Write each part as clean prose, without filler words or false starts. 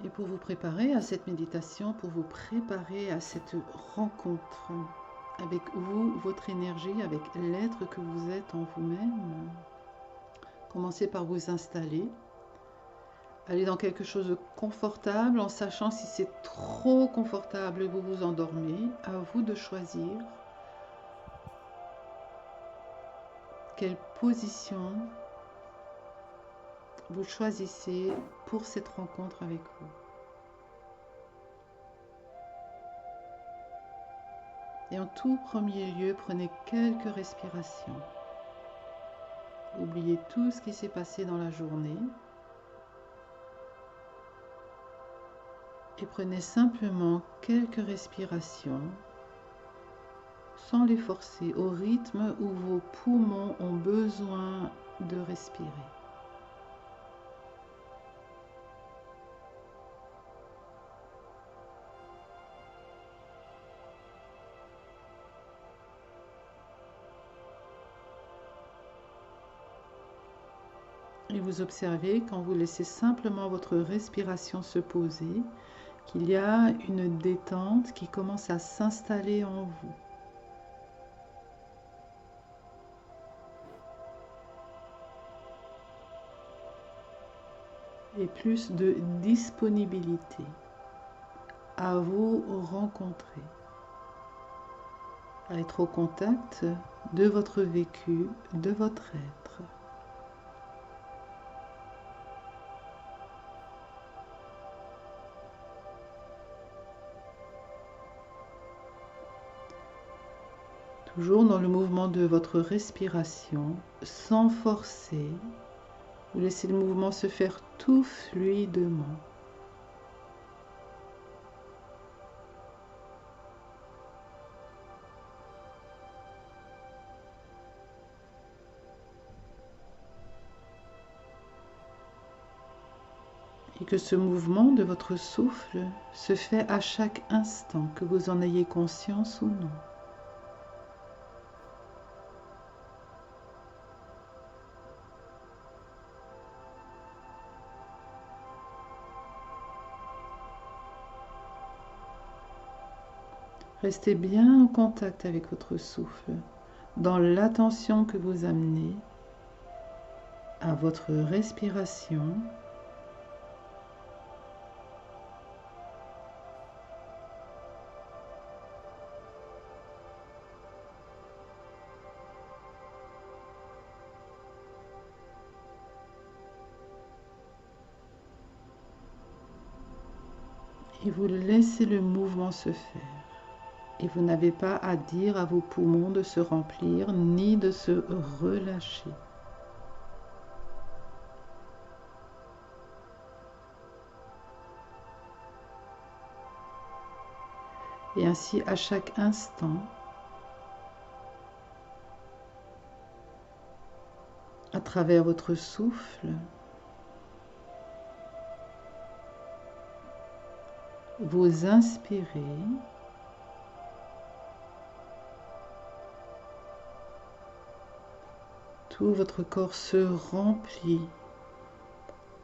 Et pour vous préparer à cette méditation, pour vous préparer à cette rencontre avec vous, votre énergie, avec l'être que vous êtes en vous-même, commencez par vous installer. Allez dans quelque chose de confortable en sachant si c'est trop confortable, vous vous endormez. À vous de choisir quelle position vous choisissez pour cette rencontre avec vous. Et en tout premier lieu, prenez quelques respirations. Oubliez tout ce qui s'est passé dans la journée et prenez simplement quelques respirations sans les forcer, au rythme où vos poumons ont besoin de respirer. Et vous observez, quand vous laissez simplement votre respiration se poser, qu'il y a une détente qui commence à s'installer en vous. Et plus de disponibilité à vous rencontrer, à être au contact de votre vécu, de votre être. Toujours dans le mouvement de votre respiration, sans forcer, vous laissez le mouvement se faire tout fluidement. Et que ce mouvement de votre souffle se fait à chaque instant, que vous en ayez conscience ou non. Restez bien en contact avec votre souffle, dans l'attention que vous amenez à votre respiration. Et vous laissez le mouvement se faire. Et vous n'avez pas à dire à vos poumons de se remplir ni de se relâcher. Et ainsi, à chaque instant, à travers votre souffle, vous inspirez tout votre corps se remplit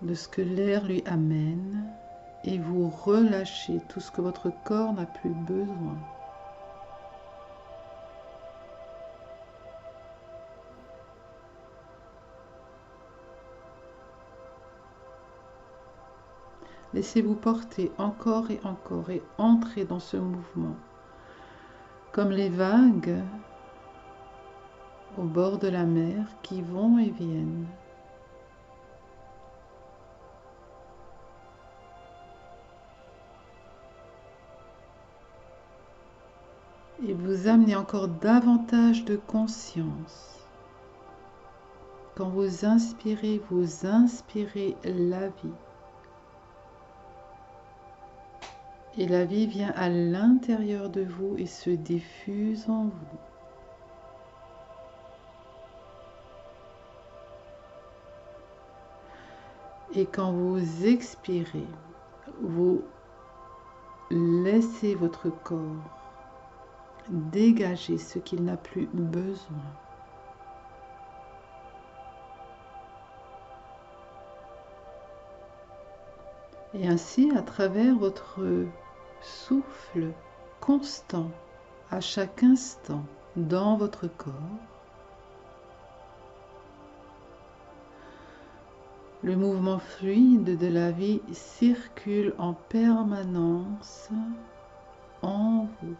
de ce que l'air lui amène et vous relâchez tout ce que votre corps n'a plus besoin. Laissez-vous porter encore et entrez dans ce mouvement. Comme les vagues au bord de la mer qui vont et viennent. Et vous amenez encore davantage de conscience. Quand vous inspirez la vie. Et la vie vient à l'intérieur de vous et se diffuse en vous. Et quand vous expirez, vous laissez votre corps dégager ce qu'il n'a plus besoin. Et ainsi, à travers votre souffle constant, à chaque instant, dans votre corps, le mouvement fluide de la vie circule en permanence en vous.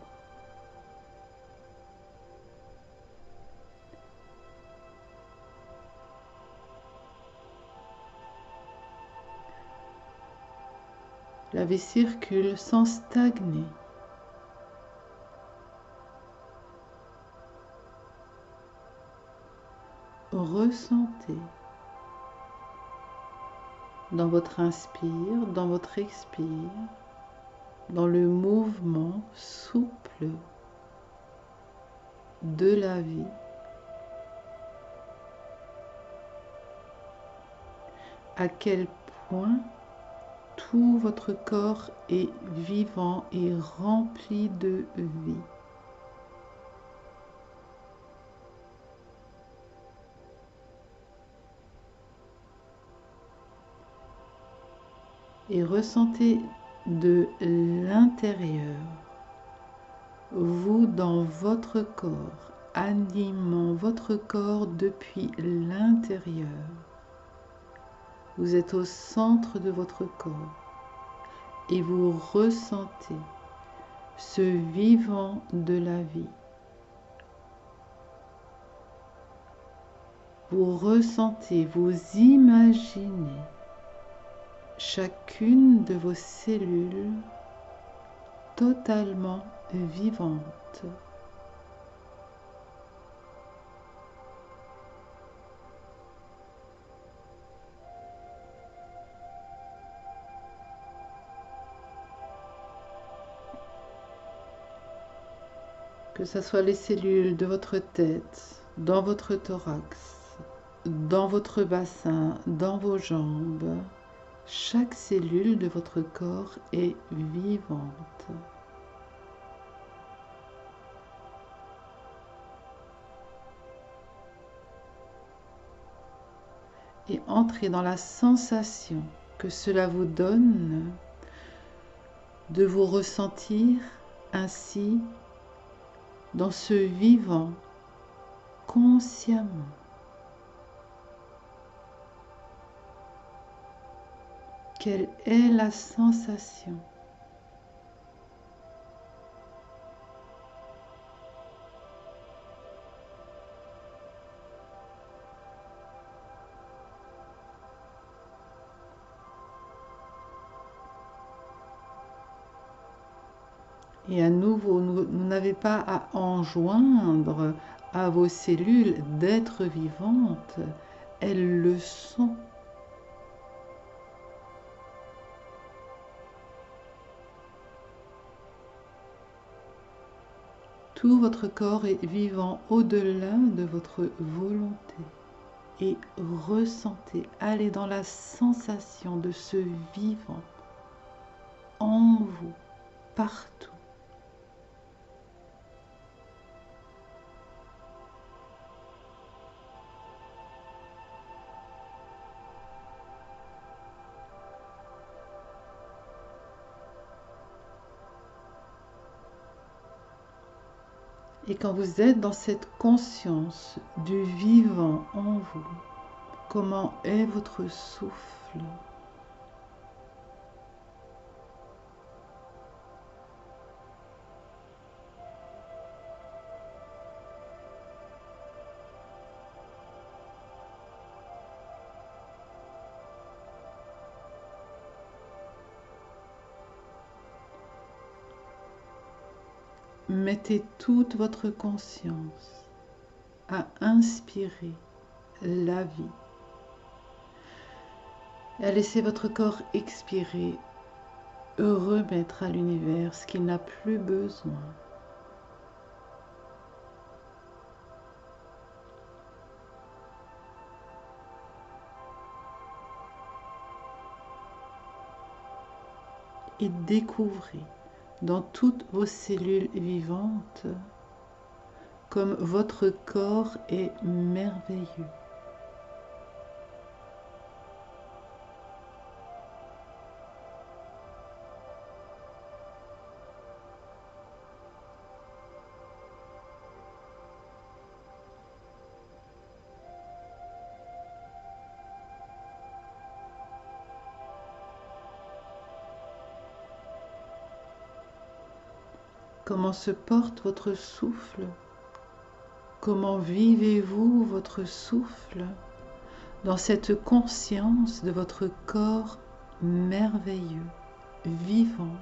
La vie circule sans stagner. Ressentez dans votre inspire, dans votre expire, dans le mouvement souple de la vie, à quel point tout votre corps est vivant et rempli de vie. Et ressentez de l'intérieur, vous dans votre corps, animant votre corps depuis l'intérieur. Vous êtes au centre de votre corps et vous ressentez ce vivant de la vie. Vous ressentez, vous imaginez chacune de vos cellules totalement vivante. Que ce soit les cellules de votre tête, dans votre thorax, dans votre bassin, dans vos jambes, chaque cellule de votre corps est vivante. Et entrez dans la sensation que cela vous donne de vous ressentir ainsi dans ce vivant consciemment. Quelle est la sensation ? Et à nouveau, vous n'avez pas à enjoindre à vos cellules d'être vivantes, elles le sont. Tout votre corps est vivant au-delà de votre volonté. Et ressentez, allez dans la sensation de ce vivant en vous, partout. Et quand vous êtes dans cette conscience du vivant en vous, comment est votre souffle ? Mettez toute votre conscience à inspirer la vie et à laisser votre corps expirer, remettre à l'univers ce qu'il n'a plus besoin. Et découvrez dans toutes vos cellules vivantes comme votre corps est merveilleux. Comment se porte votre souffle? Comment vivez-vous votre souffle dans cette conscience de votre corps merveilleux, vivant?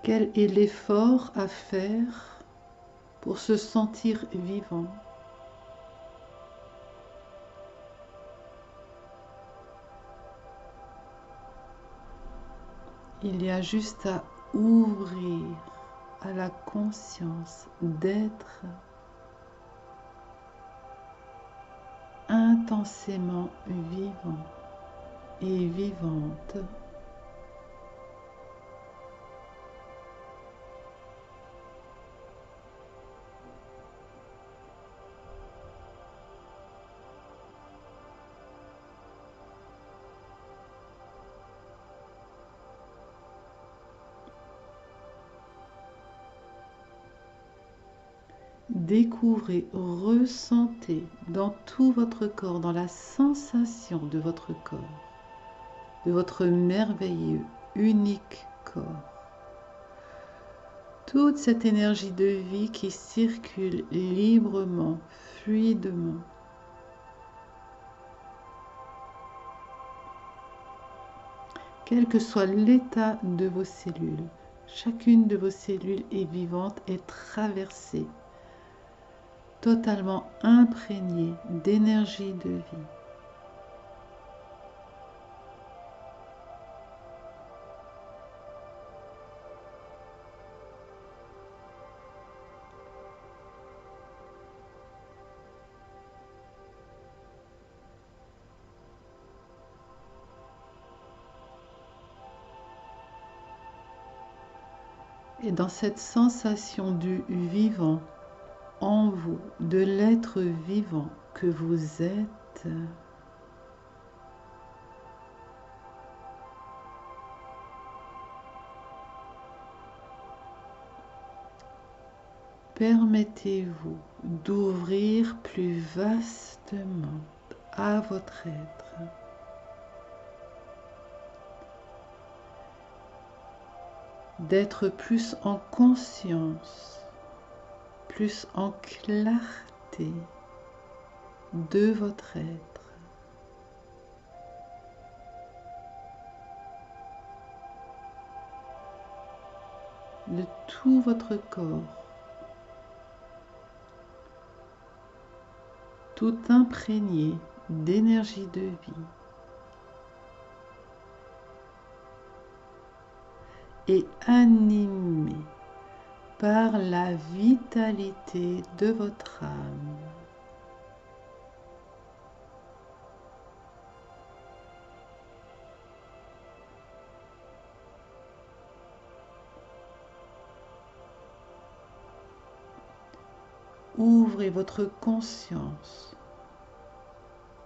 Quel est l'effort à faire pour se sentir vivant? Il y a juste à ouvrir à la conscience d'être intensément vivant et vivante. Découvrez, ressentez dans tout votre corps, dans la sensation de votre corps, de votre merveilleux, unique corps, toute cette énergie de vie qui circule librement, fluidement. Quel que soit l'état de vos cellules, chacune de vos cellules est vivante et traversée, totalement imprégnée d'énergie de vie. Et dans cette sensation du vivant en vous, de l'être vivant que vous êtes, permettez-vous d'ouvrir plus vastement à votre être. D'être plus en conscience, plus en clarté de votre être. De tout votre corps, tout imprégné d'énergie de vie. Et animé par la vitalité de votre âme. Ouvrez votre conscience,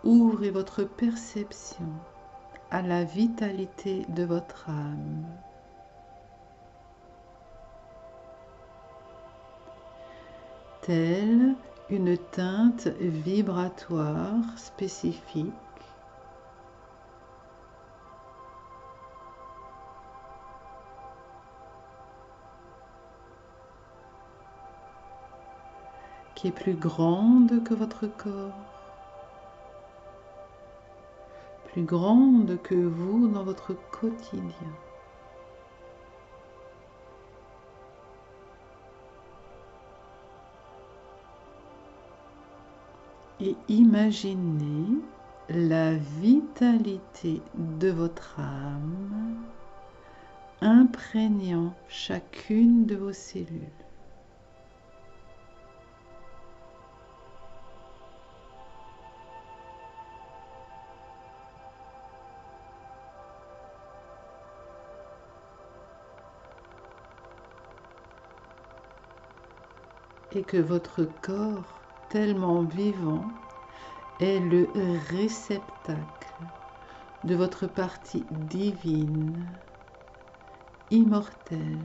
ouvrez votre perception à la vitalité de votre âme. Telle une teinte vibratoire spécifique qui est plus grande que votre corps, plus grande que vous dans votre quotidien. Et imaginez la vitalité de votre âme imprégnant chacune de vos cellules. Et que votre corps, tellement vivant, est le réceptacle de votre partie divine, immortelle,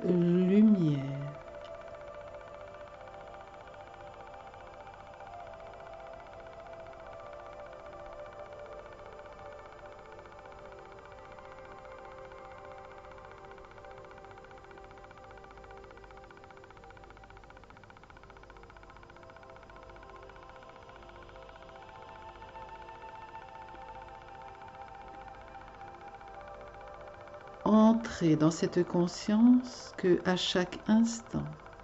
lumière. Entrez dans cette conscience que à chaque instant,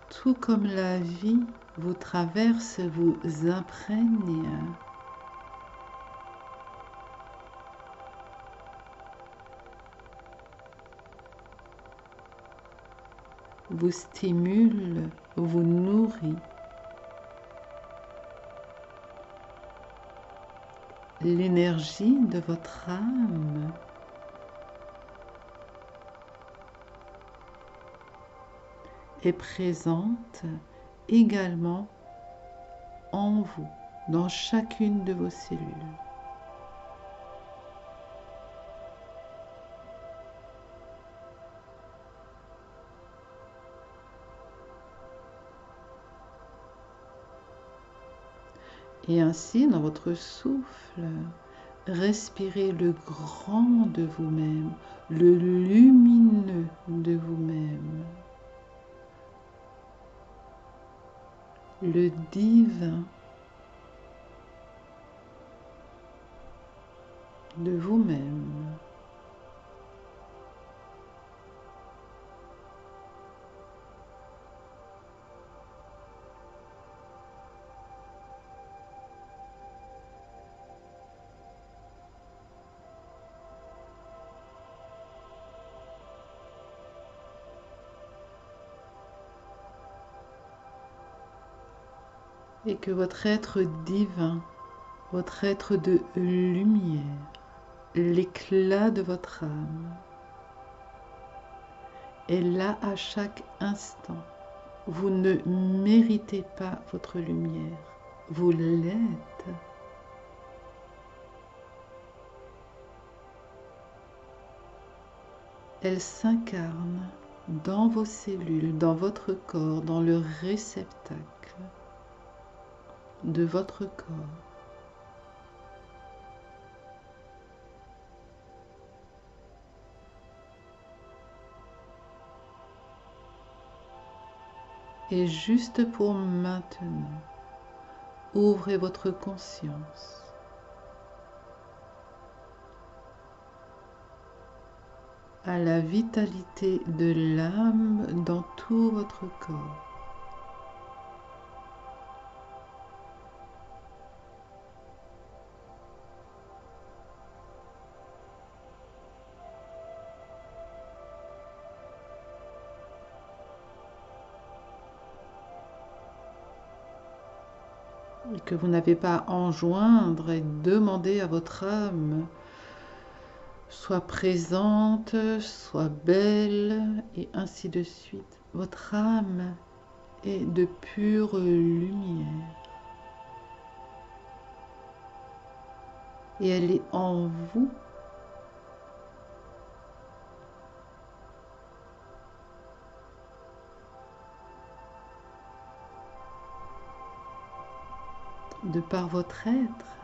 tout comme la vie vous traverse, vous imprègne, vous stimule, vous nourrit. L'énergie de votre âme est présente également en vous, dans chacune de vos cellules. Et ainsi, dans votre souffle, respirez le grand de vous-même, le lumineux de vous-même, le divin de vous-même. Et que votre être divin, votre être de lumière, l'éclat de votre âme, est là à chaque instant. Vous ne méritez pas votre lumière, vous l'êtes. Elle s'incarne dans vos cellules, dans votre corps, dans le réceptacle de votre corps. Et juste pour maintenant, ouvrez votre conscience à la vitalité de l'âme dans tout votre corps. Et que vous n'avez pas à enjoindre et demander à votre âme soit présente, soit belle, et ainsi de suite. Votre âme est de pure lumière. Et elle est en vous. De par votre être,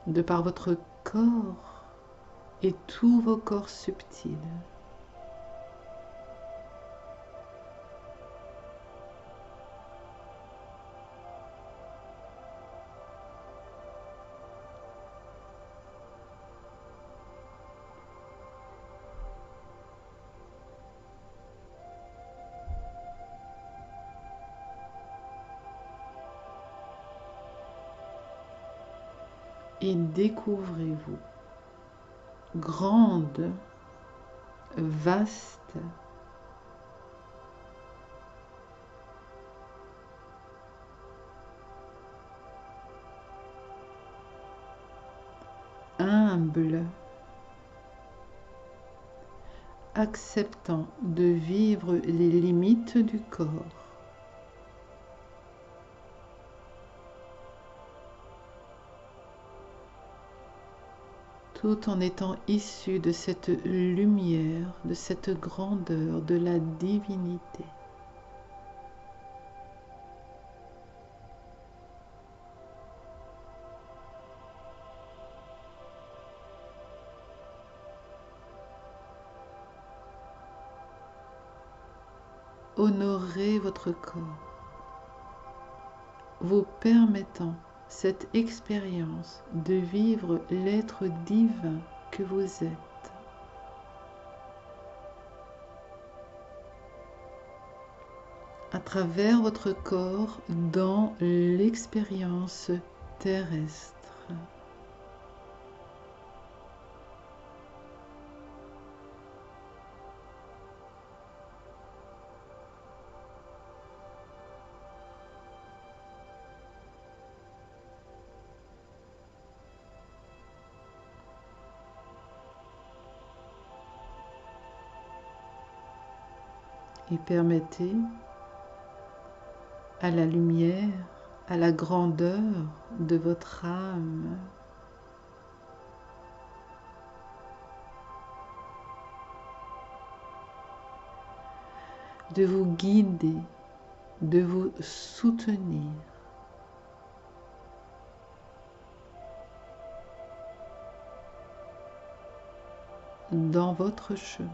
de par votre corps et tous vos corps subtils. Et découvrez-vous grande, vaste, humble, acceptant de vivre les limites du corps, tout en étant issu de cette lumière, de cette grandeur, de la divinité. Honorez votre corps, vous permettant cette expérience de vivre l'être divin que vous êtes. À travers votre corps dans l'expérience terrestre. Et permettez à la lumière, à la grandeur de votre âme de vous guider, de vous soutenir dans votre chemin.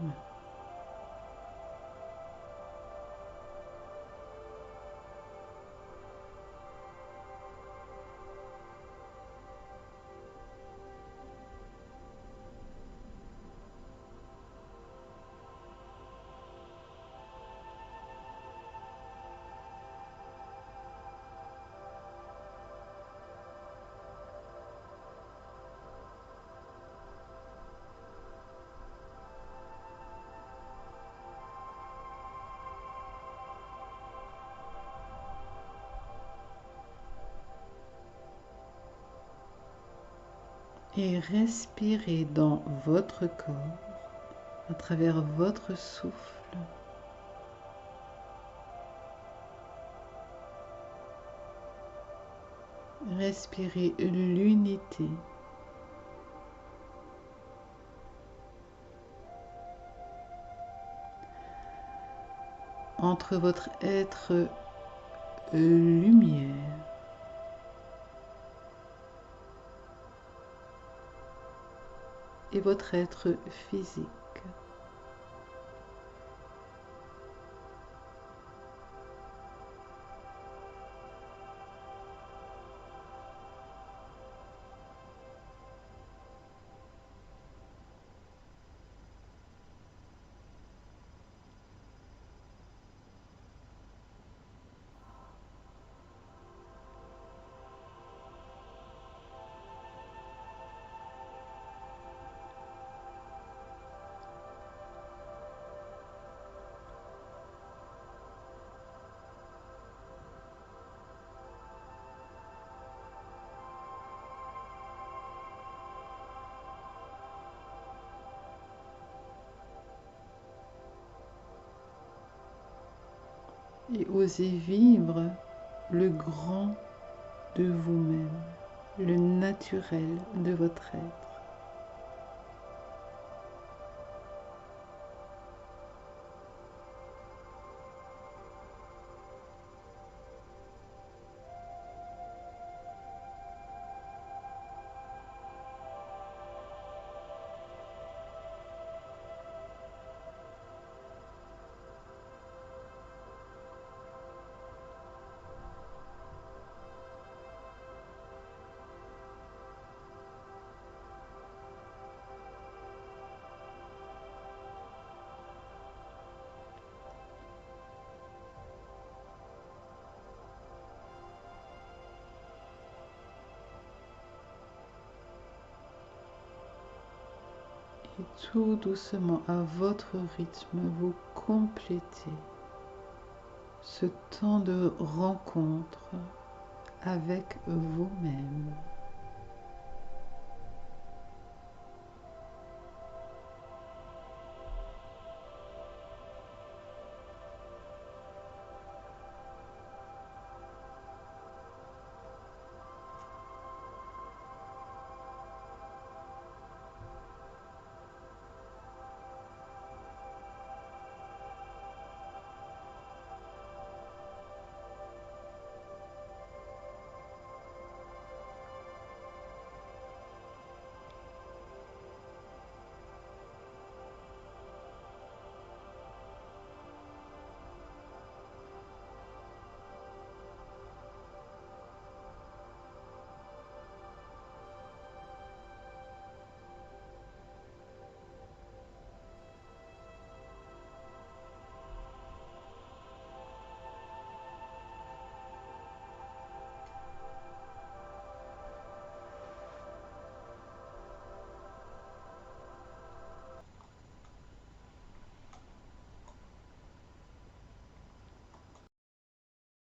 Et respirez dans votre corps, à travers votre souffle. Respirez l'unité entre votre être lumière et votre être physique. Et osez vivre le grand de vous-même, le naturel de votre être. Et tout doucement, à votre rythme, vous complétez ce temps de rencontre avec vous-même.